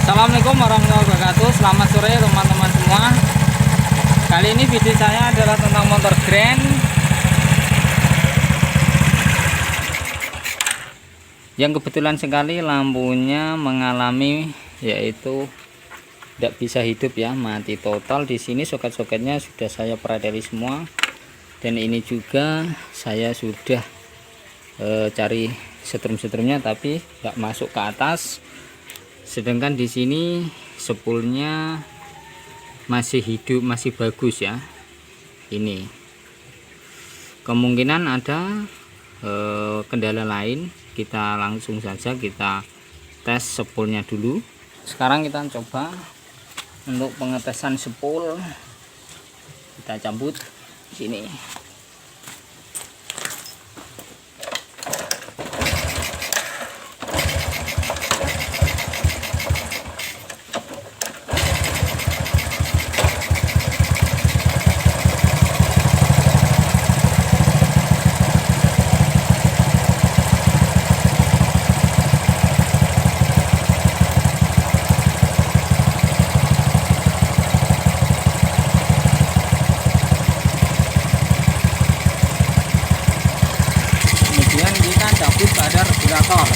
Assalamualaikum warahmatullahi wabarakatuh. Selamat sore teman-teman semua. Kali ini video saya adalah tentang motor grand yang kebetulan sekali lampunya mengalami yaitu tidak bisa hidup ya, mati total. Di sini soket-soketnya sudah saya peradeli semua, dan ini juga saya sudah cari setrum-setrumnya tapi tidak masuk ke atas. Sedangkan di sini spoolnya masih hidup, masih bagus ya. Ini kemungkinan ada kendala lain. Kita langsung saja kita tes spoolnya dulu. Sekarang kita coba untuk pengetesan spool. Kita cabut sini. Cabut pada regulator.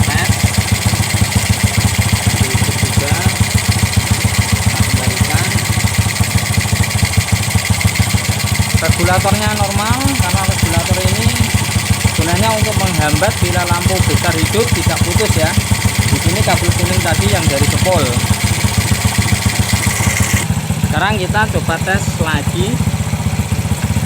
Tes juga kita kembalikan. Regulatornya normal karena regulator ini gunanya untuk menghambat bila lampu besar hidup tidak putus ya. Di sini kabel kuning tadi yang dari spool. Sekarang kita coba tes lagi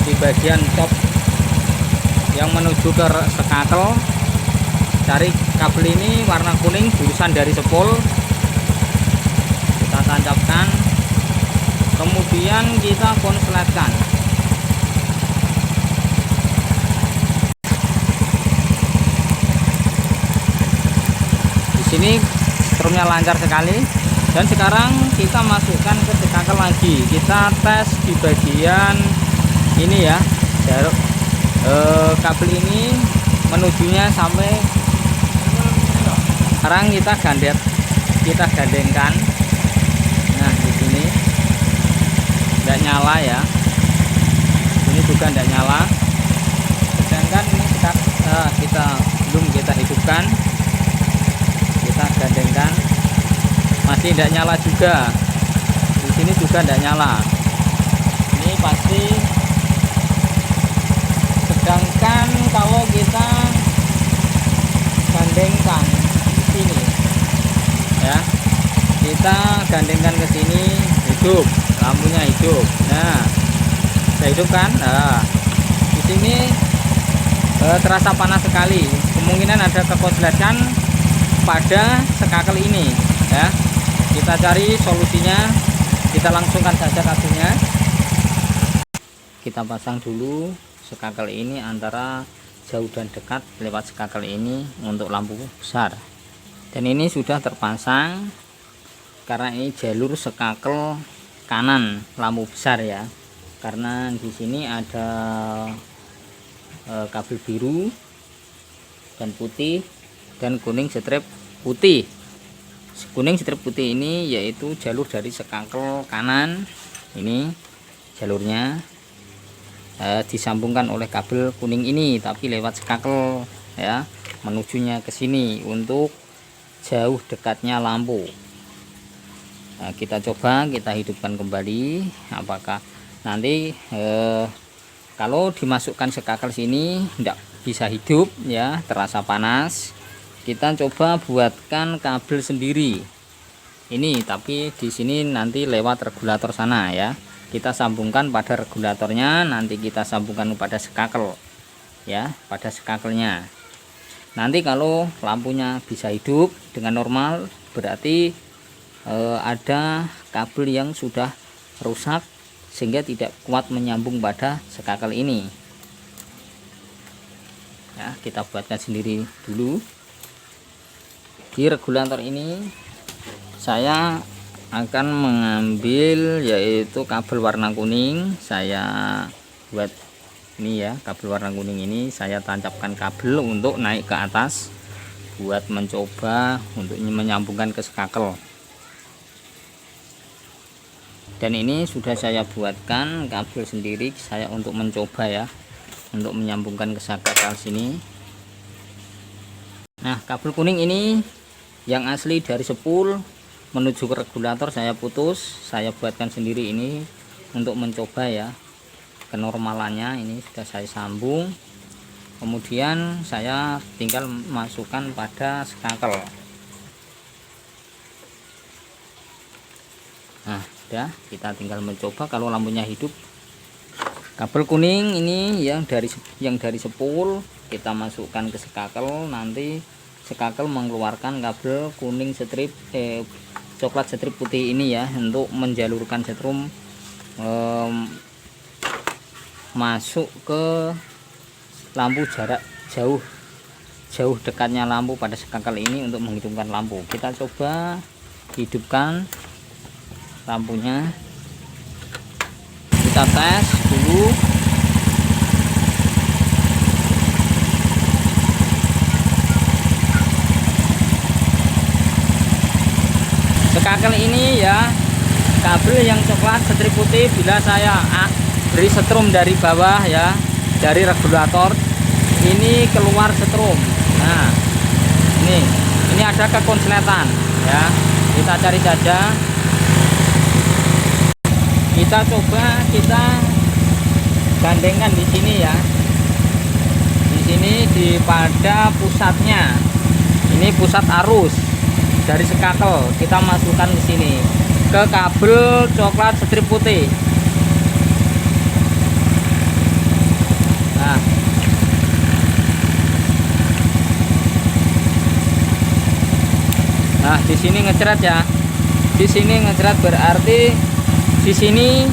di bagian top yang menuju ke sekakel. Cari kabel ini warna kuning jurusan dari spool, kita tancapkan, kemudian kita konsletkan. Di sini strumnya lancar sekali. Dan sekarang kita masukkan ke sekakel lagi. Kita tes di bagian ini ya, jarak kabel ini menujunya sampai. Sekarang kita gandengkan. Nah di sini tidak nyala ya. Ini juga tidak nyala. Sedangkan ini kita hidupkan. Kita gandengkan. Masih tidak nyala juga. Di sini juga tidak nyala. Ini pasti. Sedangkan kalau kita gandengkan ke sini ya, kita gandengkan ke sini, hidup, lampunya hidup. Nah, saya hidupkan. Nah, di sini terasa panas sekali. Kemungkinan ada kekosletan pada sekakel ini ya. Kita cari solusinya, kita langsungkan saja kabelnya. Kita pasang dulu sekakel ini antara jauh dan dekat lewat sekakel ini untuk lampu besar. Dan ini sudah terpasang karena ini jalur sekakel kanan lampu besar ya. Karena di sini ada kabel biru dan putih dan kuning strip putih. Kuning strip putih ini yaitu jalur dari sekakel kanan. Ini jalurnya disambungkan oleh kabel kuning ini tapi lewat sekakel ya, menujunya ke sini untuk jauh dekatnya lampu. Nah, kita coba kita hidupkan kembali. Apakah nanti kalau dimasukkan sekakel sini tidak bisa hidup ya, terasa panas. Kita coba buatkan kabel sendiri ini, tapi di sini nanti lewat regulator sana ya. Kita sambungkan pada regulatornya, nanti kita sambungkan pada sekakel ya, pada sekakelnya. Nanti kalau lampunya bisa hidup dengan normal, berarti ada kabel yang sudah rusak sehingga tidak kuat menyambung pada sekakel ini ya. Kita buatkan sendiri dulu. Di regulator ini saya akan mengambil yaitu kabel warna kuning. Saya buat Ini ya, kabel warna kuning ini saya tancapkan kabel untuk naik ke atas buat mencoba untuk menyambungkan ke skakel. Dan ini sudah saya buatkan kabel sendiri saya untuk mencoba ya, untuk menyambungkan ke skakel sini. Nah, kabel kuning ini yang asli dari spool menuju ke regulator saya putus, saya buatkan sendiri ini untuk mencoba ya. Kenormalannya ini sudah saya sambung, kemudian saya tinggal masukkan pada skakel. Nah, udah, kita tinggal mencoba kalau lampunya hidup. Kabel kuning ini yang dari spool kita masukkan ke skakel, nanti skakel mengeluarkan kabel kuning strip coklat strip putih ini ya, untuk menjalurkan setrum masuk ke lampu jarak jauh dekatnya lampu pada skakel ini untuk menghidupkan lampu. Kita coba hidupkan lampunya, kita tes dulu. Skakel ini ya, kabel yang coklat strip putih bila saya beri setrum dari bawah ya, dari regulator ini keluar setrum. Nah, ini ada kekonsletan ya, kita cari saja, kita coba, kita gandengkan di sini ya, di sini pada pusatnya, ini pusat arus dari skakel kita masukkan ke sini ke kabel coklat strip putih. Nah, di sini ngecret ya. Di sini ngecret berarti di sini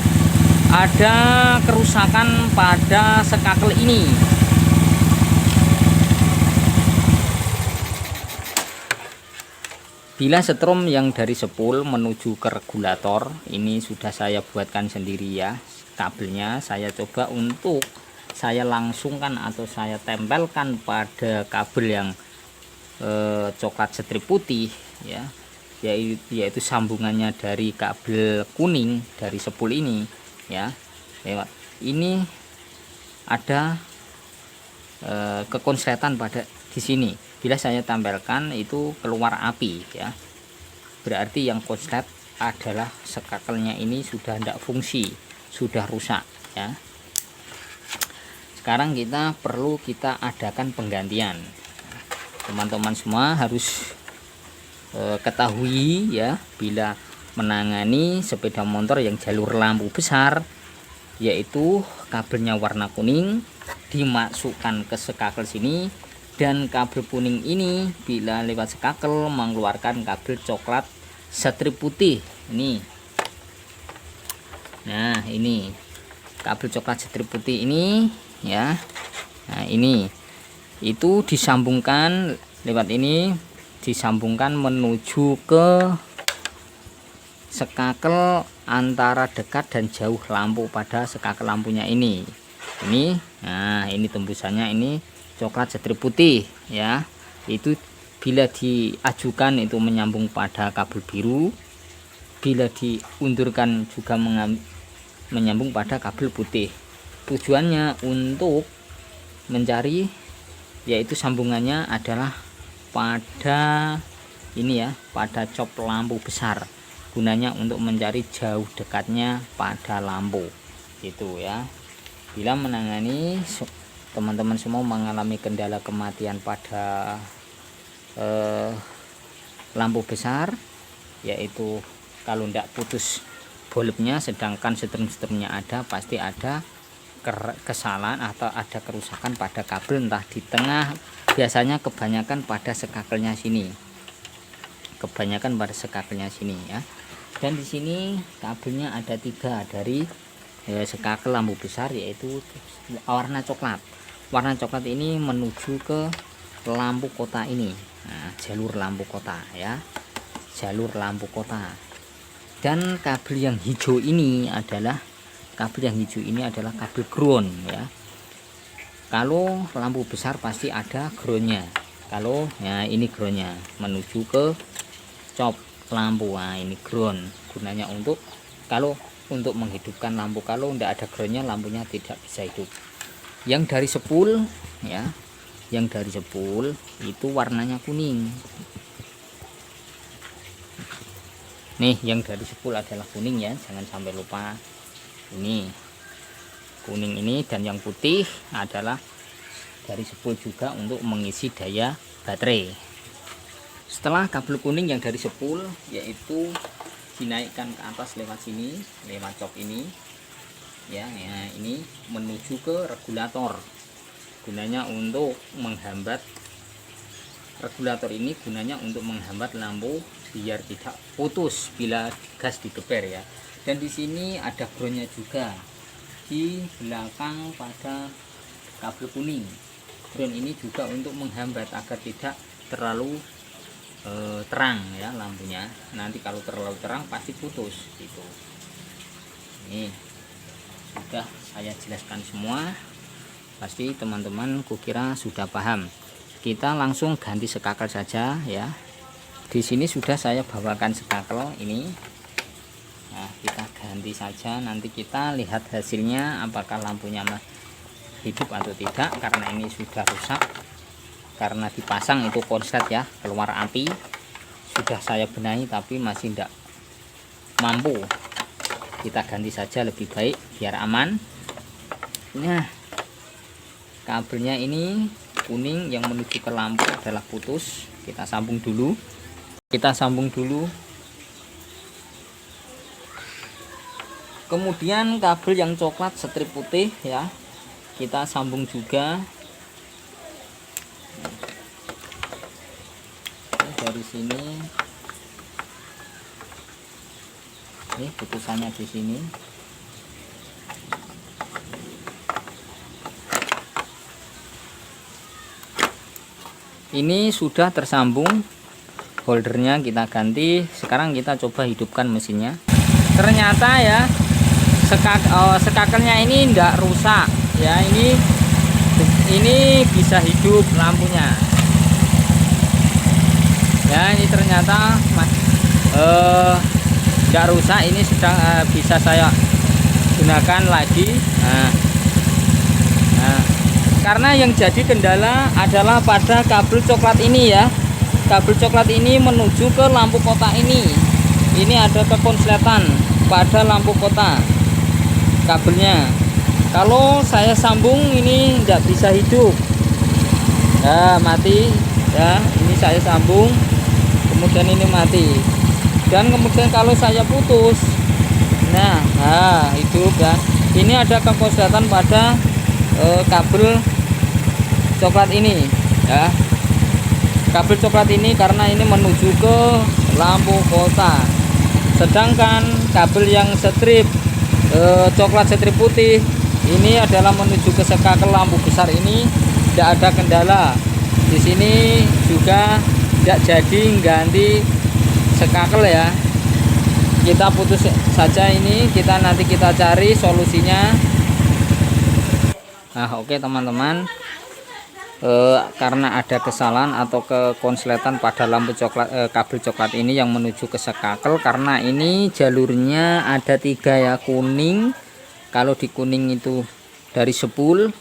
ada kerusakan pada skakel ini. Bila setrum yang dari spool menuju ke regulator ini sudah saya buatkan sendiri ya, kabelnya saya coba untuk saya langsungkan atau saya tempelkan pada kabel yang coklat strip putih ya, yaitu sambungannya dari kabel kuning dari spool ini ya, lewat ini ada kekonsletan pada di sini. Bila saya tampilkan itu keluar api ya, berarti yang konslet adalah skakelnya ini sudah tidak fungsi, sudah rusak ya. Sekarang perlu kita adakan penggantian. Teman-teman semua harus ketahui ya, bila menangani sepeda motor yang jalur lampu besar, yaitu kabelnya warna kuning dimasukkan ke skakel sini, dan kabel kuning ini bila lewat skakel mengeluarkan kabel coklat strip putih ini. Nah, ini kabel coklat strip putih ini ya. Nah, ini itu disambungkan lewat ini, disambungkan menuju ke skakel antara dekat dan jauh lampu pada skakel lampunya ini. Nah, ini tembusannya ini coklat strip putih ya. Itu bila diajukan itu menyambung pada kabel biru, bila diundurkan juga menyambung pada kabel putih. Tujuannya untuk mencari, yaitu sambungannya adalah pada ini ya, pada cop lampu besar, gunanya untuk mencari jauh dekatnya pada lampu itu ya. Bila menangani teman-teman semua mengalami kendala kematian pada lampu besar, yaitu kalau tidak putus bulbnya sedangkan setrum-setrumnya ada, pasti ada kesalahan atau ada kerusakan pada kabel, entah di tengah, biasanya kebanyakan pada skakelnya sini, ya. Dan di sini kabelnya ada 3 dari skakel lampu besar, yaitu warna coklat. Warna coklat ini menuju ke lampu kota ini. Nah, jalur lampu kota ya, jalur lampu kota. Dan kabel yang hijau ini adalah kabel ground ya. Kalau lampu besar pasti ada groundnya. Kalau ya ini groundnya menuju ke cop lampu. Nah ini ground, gunanya untuk kalau untuk menghidupkan lampu. Kalau tidak ada groundnya lampunya tidak bisa hidup. Yang dari spool ya, yang dari spool itu warnanya kuning. Nih yang dari spool adalah kuning ya, jangan sampai lupa. Ini kuning ini, dan yang putih adalah dari spool juga untuk mengisi daya baterai. Setelah kabel kuning yang dari spool yaitu dinaikkan ke atas lewat sini, lewat cok ini ya, ini menuju ke regulator. Gunanya untuk menghambat, regulator ini gunanya untuk menghambat lampu biar tidak putus bila gas digeber ya. Dan di sini ada groundnya juga di belakang pada kabel kuning. Ground ini juga untuk menghambat agar tidak terlalu terang ya lampunya. Nanti kalau terlalu terang pasti putus gitu. Ini sudah saya jelaskan semua, pasti teman-teman kukira sudah paham. Kita langsung ganti sekakel saja ya. Di sini sudah saya bawakan sekakel ini. Nah kita ganti saja, nanti kita lihat hasilnya apakah lampunya hidup atau tidak, karena ini sudah rusak karena dipasang itu konslet ya, keluar api. Sudah saya benahi tapi masih tidak mampu. Kita ganti saja lebih baik biar aman. Nah kabelnya ini kuning yang menuju ke lampu adalah putus. Kita sambung dulu, kemudian kabel yang coklat strip putih ya kita sambung juga. Dari sini ini putusannya di sini. Ini sudah tersambung, holdernya kita ganti. Sekarang kita coba hidupkan mesinnya. Ternyata ya sekakelnya ini enggak rusak ya, ini bisa hidup lampunya ya. Ini ternyata enggak rusak, ini sedang bisa saya gunakan lagi. Karena yang jadi kendala adalah pada kabel coklat ini ya. Kabel coklat ini menuju ke lampu kota ini. Ini ada kekonsletan pada lampu kota kabelnya. Kalau saya sambung ini tidak bisa hidup ya, mati ya. Ini saya sambung kemudian ini mati, dan kemudian kalau saya putus nah hidup ya. Ini ada kekonsletan pada kabel coklat ini ya, kabel coklat ini karena ini menuju ke lampu kota. Sedangkan kabel yang strip coklat strip putih ini adalah menuju ke sekakel lampu besar. Ini tidak ada kendala. Di sini juga tidak jadi ganti sekakel ya. Kita putus saja ini, nanti kita cari solusinya. Nah oke teman-teman, karena ada kesalahan atau kekonsletan pada lampu coklat, kabel coklat ini yang menuju ke sekakel, karena ini jalurnya ada 3 ya, kuning. Kalau di kuning itu dari spool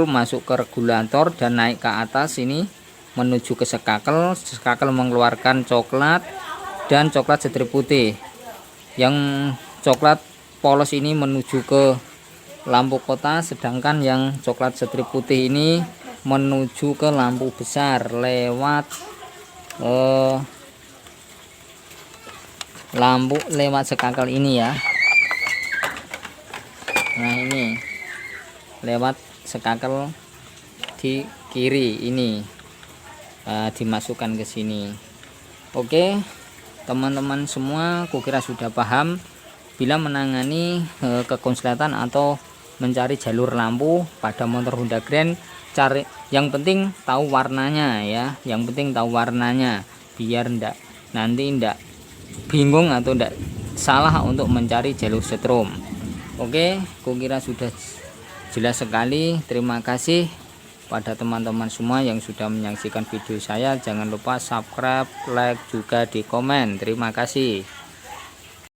masuk ke regulator dan naik ke atas ini menuju ke sekakel. Sekakel mengeluarkan coklat dan coklat strip putih. Yang coklat polos ini menuju ke lampu kota, sedangkan yang coklat strip putih ini menuju ke lampu besar lewat lewat sekakel ini ya. Nah ini lewat sekakel di kiri ini dimasukkan ke sini. Oke teman-teman semua, kukira sudah paham bila menangani kekonsletan atau mencari jalur lampu pada motor Honda Grand. Yang penting tahu warnanya ya, yang penting tahu warnanya biar nanti ndak bingung atau ndak salah untuk mencari jalur setrum. Oke, kukira sudah Jelas sekali. Terima kasih pada teman-teman semua yang sudah menyaksikan video saya. Jangan lupa subscribe, like, juga di komen. Terima kasih.